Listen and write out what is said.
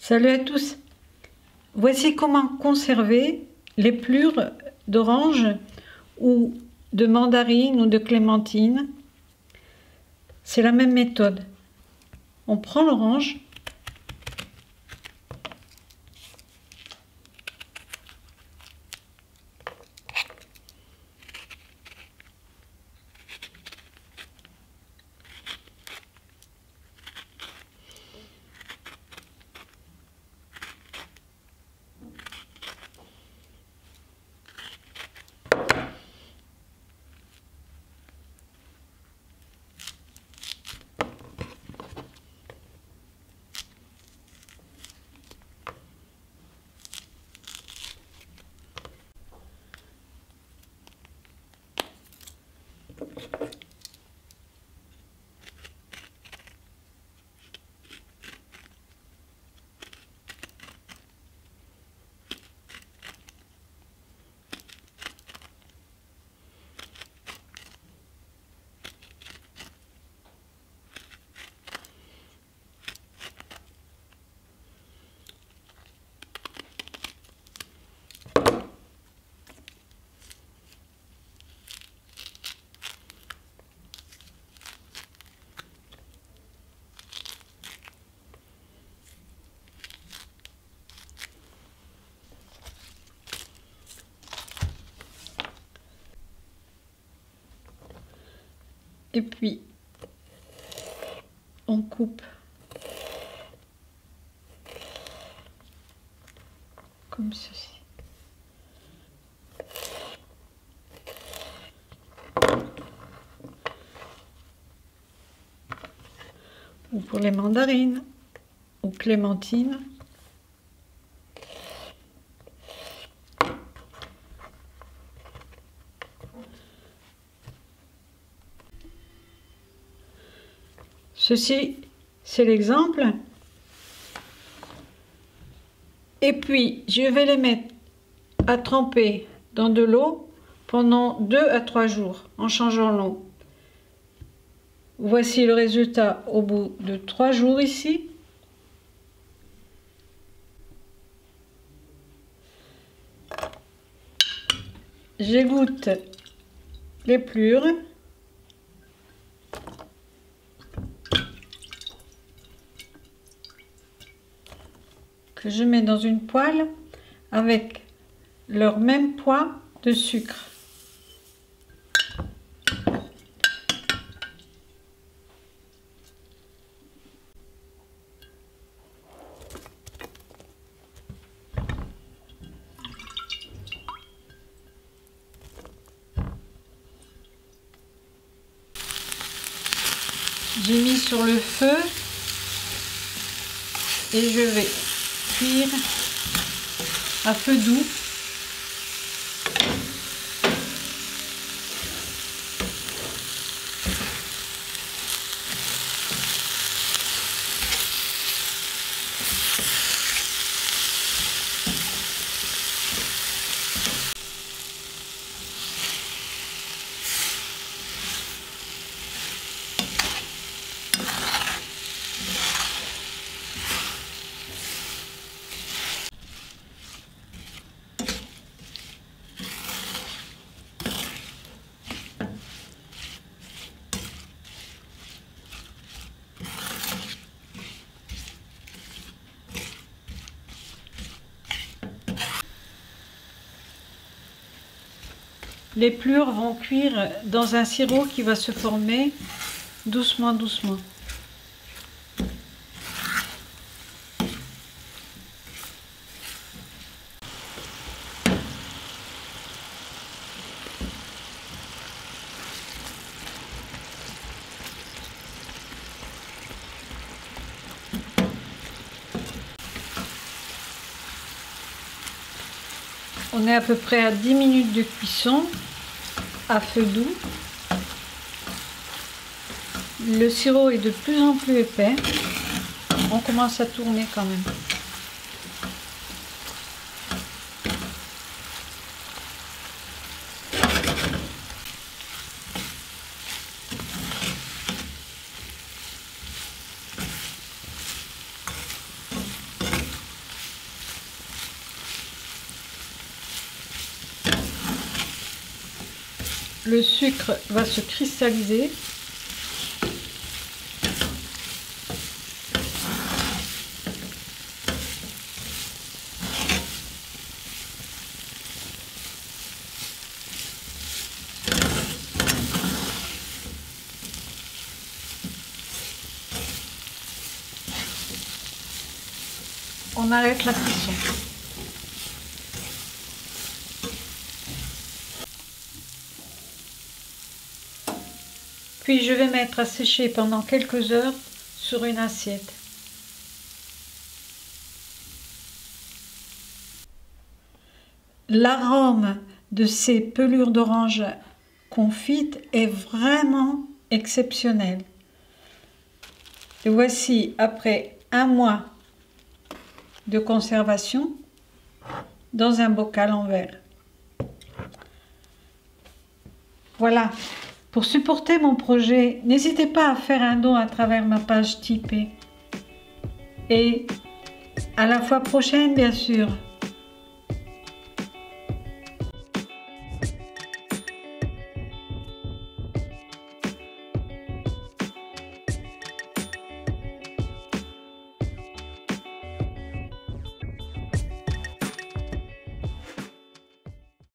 Salut à tous. Voici comment conserver les plures d'orange ou de mandarine ou de clémentine. C'est la même méthode. On prend l'orange, et puis on coupe comme ceci. Ou pour les mandarines ou clémentines. Ceci, c'est l'exemple. Et puis, je vais les mettre à tremper dans de l'eau pendant 2 à 3 jours en changeant l'eau. Voici le résultat au bout de 3 jours ici. J'égoutte les plures. Que je mets dans une poêle avec leur même poids de sucre. J'ai mis sur le feu et je vais cuire à feu doux. Les plures vont cuire dans un sirop qui va se former doucement, doucement. On est à peu près à 10 minutes de cuisson à feu doux. Le sirop est de plus en plus épais. On commence à tourner quand même. le sucre va se cristalliser. On arrête la cuisson. Puis je vais mettre à sécher pendant quelques heures sur une assiette. L'arôme de ces pelures d'orange confites est vraiment exceptionnel. Et voici après un mois de conservation dans un bocal en verre. Voilà. Pour supporter mon projet, n'hésitez pas à faire un don à travers ma page Tipeee. Et à la fois prochaine, bien sûr.